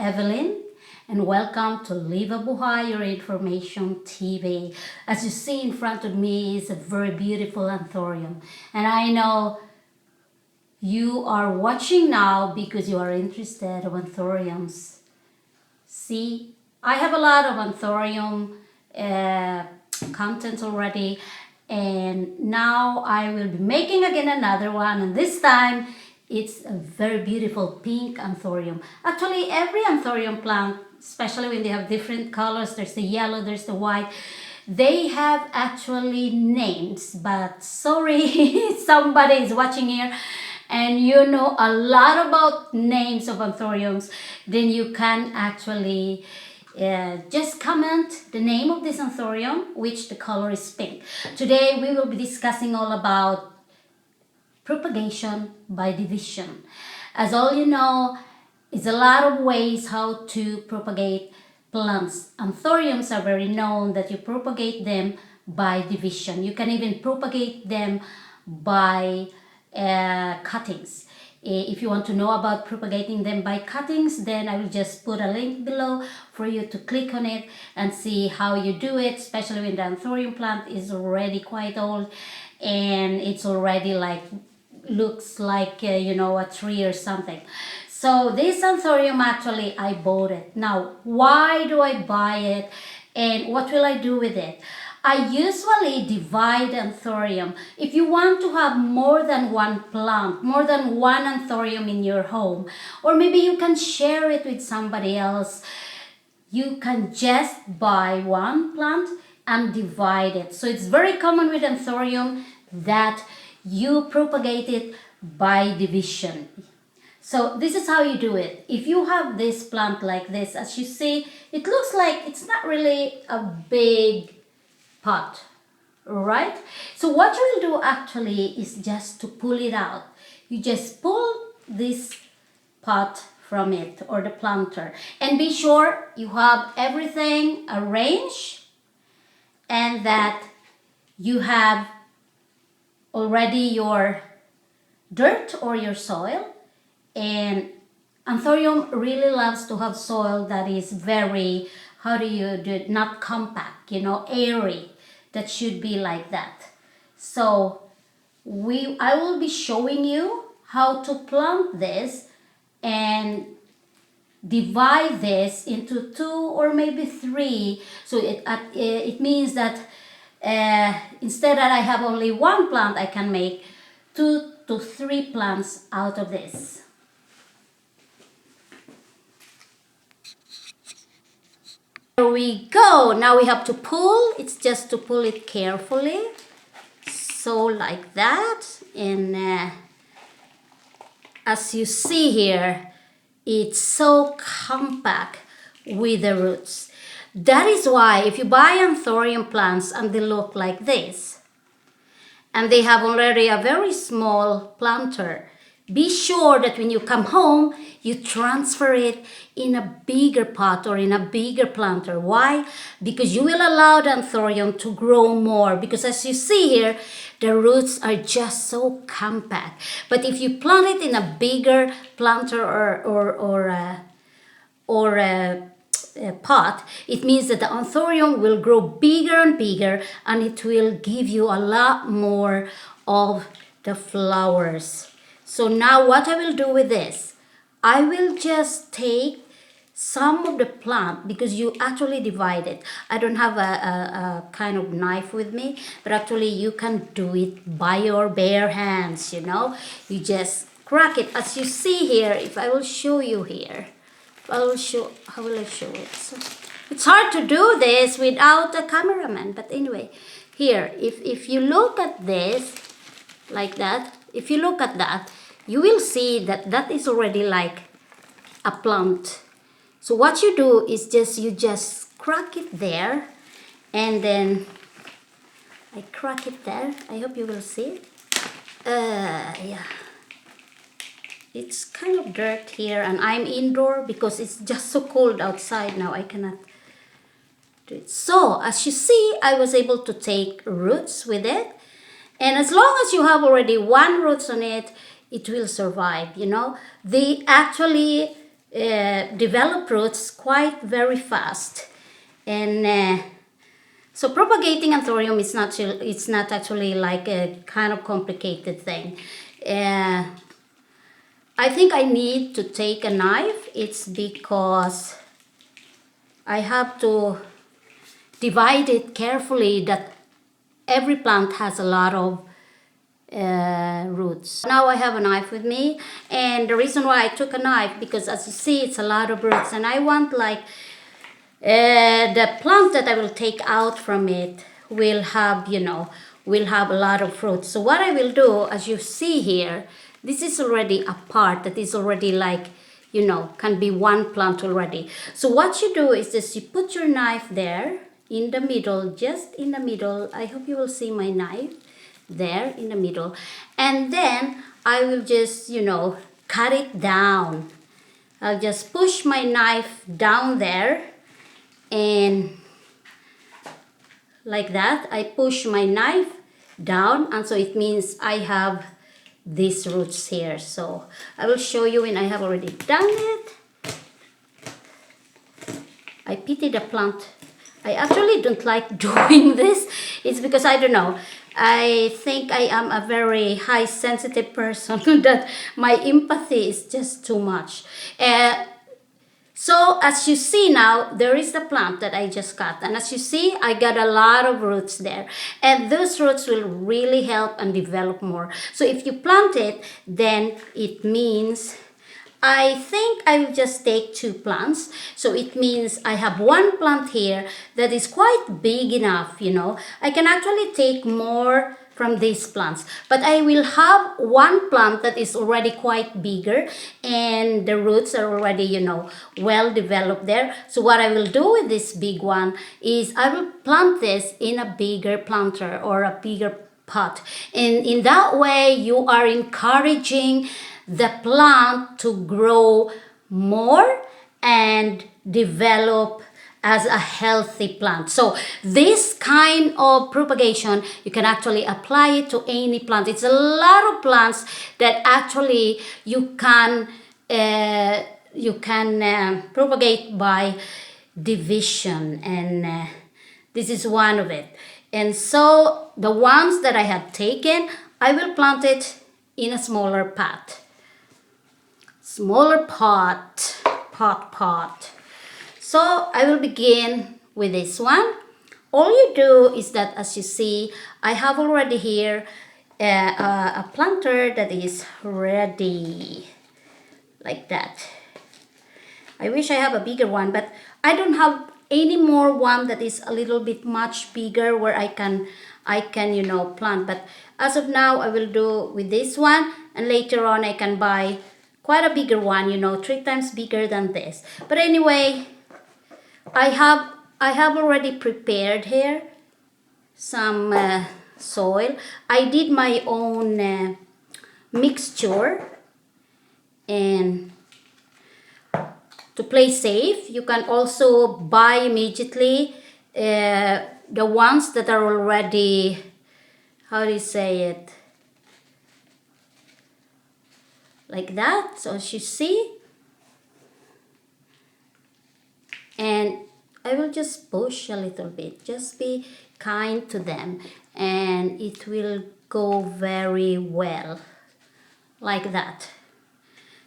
Evelyn, and welcome to Live a Buhay, your information TV. As you see in front of me is a very beautiful anthurium, and I know you are watching now because you are interested in anthuriums. See, I have a lot of anthurium content already, and now I will be making again another one, and this time it's a very beautiful pink anthurium. Actually, every anthurium plant, especially when they have different colors, there's the yellow, there's the white, they have actually names, but sorry, somebody is watching here and you know a lot about names of anthuriums, then you can actually just comment the name of this anthurium, which the color is pink. Today we will be discussing all about propagation by division. As all you know, is a lot of ways how to propagate plants. Anthuriums are very known that you propagate them by division. You can even propagate them by cuttings. If you want to know about propagating them by cuttings, then I will just put a link below for you to click on it and see how you do it, especially when the anthurium plant is already quite old and it's already like looks like a tree or something. So this anthurium, actually I bought it. Now why do I buy it and what will I do with it? I usually divide anthurium. If you want to have more than one plant, more than one anthurium in your home, or maybe you can share it with somebody else, you can just buy one plant and divide it. So it's very common with anthurium that you propagate it by division. So this is how you do it. If you have this plant like this, as you see, it looks like it's not really a big pot, right? So what you will do actually is just to pull it out. You just pull this pot from it or the planter and be sure you have everything arranged and that you have already your dirt or your soil. And anthurium really loves to have soil that is very, how do you do it, not compact, airy. That should be like that. So I will be showing you how to plant this and divide this into 2 or maybe 3. So it means that instead that I have only one plant, I can make 2 to 3 plants out of this. There we go. Now we have to pull. It's just to pull it carefully. So like that. And as you see here, it's so compact with the roots. That is why if you buy anthurium plants and they look like this, and they have already a very small planter, be sure that when you come home, you transfer it in a bigger pot or in a bigger planter. Why? Because you will allow the anthurium to grow more. Because as you see here, the roots are just so compact. But if you plant it in a bigger planter or a pot, it means that the anthurium will grow bigger and bigger, and it will give you a lot more of the flowers. So now what I will do with this, I will just take some of the plant, because you actually divide it. I don't have a kind of knife with me, but actually you can do it by your bare hands, You just crack it. As you see here, if I will show you here, how will I show it? So it's hard to do this without a cameraman, but anyway, here, if you look at this, like that, if you look at that, you will see that that is already like a plant. So what you do is you just crack it there, and then I crack it there. I hope you will see it. Yeah. It's kind of dirt here, and I'm indoor because it's just so cold outside now. I cannot do it. So as you see, I was able to take roots with it. And as long as you have already one roots on it, it will survive, They actually develop roots quite very fast. And so propagating Anthurium is not, it's not actually like a kind of complicated thing. I think I need to take a knife. It's because I have to divide it carefully, that every plant has a lot of roots. Now I have a knife with me, and the reason why I took a knife, because as you see, it's a lot of roots, and I want like the plant that I will take out from it will have, you know, will have a lot of fruit. So what I will do, as you see here, this is already a part that is already like, you know, can be one plant already. So what you do is just you put your knife there in the middle, just in the middle. I hope you will see my knife there in the middle. And then I will just, you know, cut it down. I'll just push my knife down there, and like that I push my knife down, and so it means I have these roots here. So I will show you when I have already done it. I pity the plant. I actually don't like doing this. It's because I don't know, I think I am a very high sensitive person that my empathy is just too much. So as you see now, there is the plant that I just cut. And as you see, I got a lot of roots there. And those roots will really help and develop more. So if you plant it, then it means, I think I will just take 2 plants. So it means I have 1 plant here that is quite big enough, you know. I can actually take more from these plants, but I will have 1 plant that is already quite bigger, and the roots are already, you know, well developed there. So what I will do with this big one is I will plant this in a bigger planter or a bigger pot, and in that way you are encouraging the plant to grow more and develop as a healthy plant. So this kind of propagation, you can actually apply it to any plant. It's a lot of plants that actually you can propagate by division, and this is one of it. And so the ones that I have taken, I will plant it in a smaller pot. Smaller pot. So I will begin with this one. All you do is that, as you see, I have already here a planter that is ready, like that. I wish I have a bigger one, but I don't have any more one that is a little bit much bigger where I can you know, plant. But as of now, I will do with this one, and later on I can buy quite a bigger one, you know, 3 times bigger than this. But anyway, I have already prepared here some soil. I did my own mixture, and to play safe, you can also buy immediately the ones that are already, how do you say it, like that. So as you see, and I will just push a little bit, just be kind to them, and it will go very well, like that.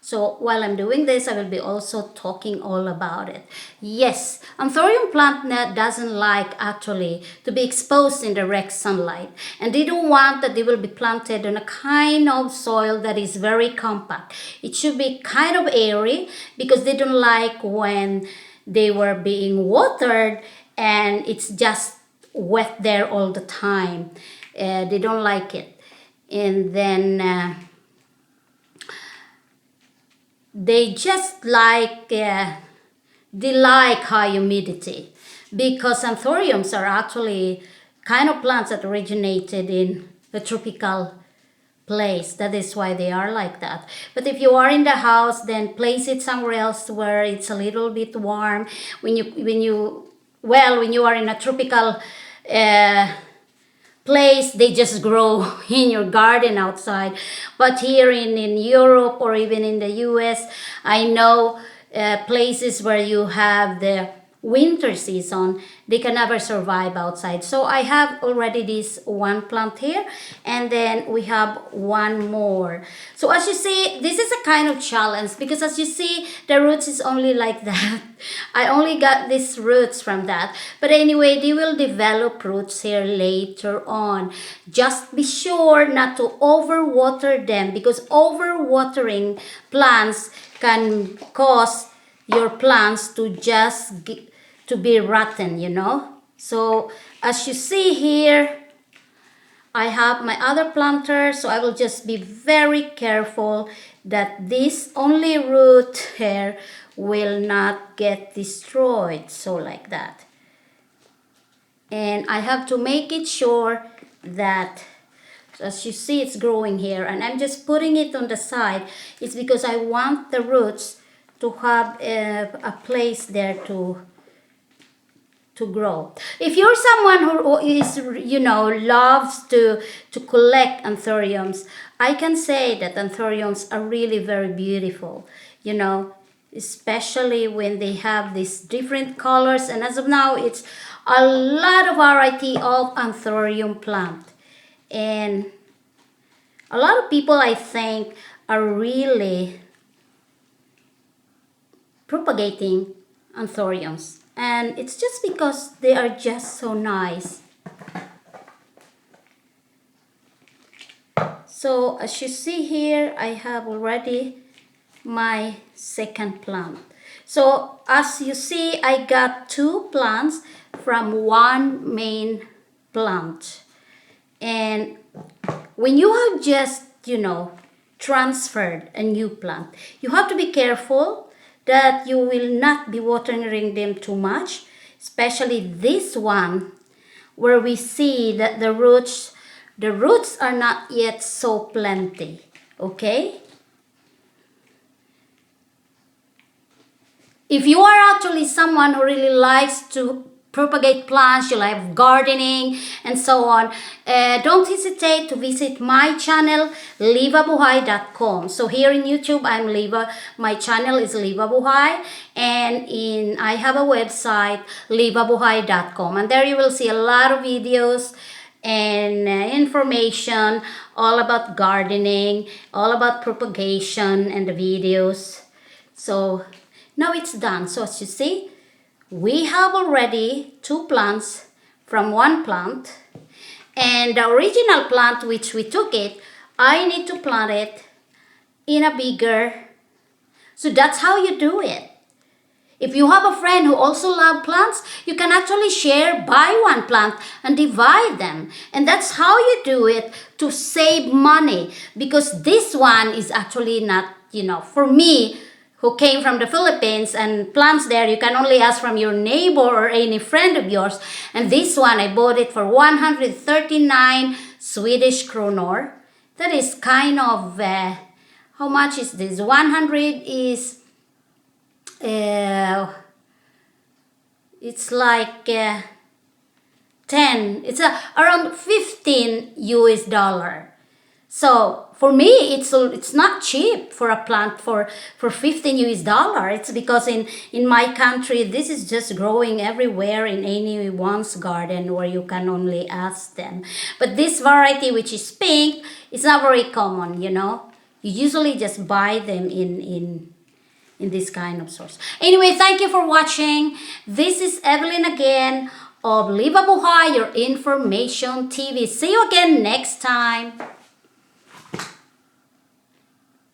So while I'm doing this, I will be also talking all about it. Yes, Anthurium plant doesn't like actually to be exposed in direct sunlight, and they don't want that they will be planted on a kind of soil that is very compact. It should be kind of airy, because they don't like when they were being watered and it's just wet there all the time. They don't like it. And then they just like, they like high humidity, because Anthuriums are actually kind of plants that originated in a tropical place. That is why they are like that. But if you are in the house, then place it somewhere else where it's a little bit warm. When you are in a tropical place, they just grow in your garden outside. But here in Europe or even in the US, I know places where you have the winter season, they can never survive outside. So I have already this one plant here, and then we have one more. So as you see, this is a kind of challenge because as you see, the roots is only like that. I only got these roots from that. But anyway, they will develop roots here later on. Just be sure not to overwater them because overwatering plants can cause your plants to to be rotten, you know. So as you see here, I have my other planter, so I will just be very careful that this only root here will not get destroyed. So like that. And I have to make it sure that, as you see, it's growing here, and I'm just putting it on the side. It's because I want the roots to have a place there to grow. If you're someone who is, you know, loves to collect anthuriums, I can say that anthuriums are really very beautiful, you know, especially when they have these different colors. And as of now, it's a lot of variety of anthurium plant. And a lot of people, I think, are really propagating anthuriums. And it's just because they are just so nice. So as you see here, I have already my second plant. So as you see, I got two plants from one main plant. And when you have just, you know, transferred a new plant, you have to be careful that you will not be watering them too much, especially this one where we see that the roots are not yet so plenty, okay? If you are actually someone who really likes to propagate plants, you like gardening and so on, don't hesitate to visit my channel, livabuhay.com. So here in YouTube, I'm Liva. My channel is Liva Buhay, and I have a website, livabuhay.com, and there you will see a lot of videos and information all about gardening, all about propagation and the videos. So now it's done. So as you see, we have already two plants from one plant, and the original plant which we took it, I need to plant it in a bigger. So that's how you do it. If you have a friend who also loves plants, you can actually share, buy one plant and divide them. And that's how you do it to save money, because this one is actually not, you know, for me, who came from the Philippines and plants there, you can only ask from your neighbor or any friend of yours. And this one, I bought it for 139 Swedish kronor. That is kind of, how much is this? 100 is, it's like 10, it's around 15 US dollar. So for me, it's not cheap for a plant for 15 US dollar. It's because in my country, this is just growing everywhere in anyone's garden where you can only ask them. But this variety, which is pink, it's not very common, you know. You usually just buy them in this kind of source. Anyway, thank you for watching. This is Evelyn again of Liva Buhay, your information TV. See you again next time.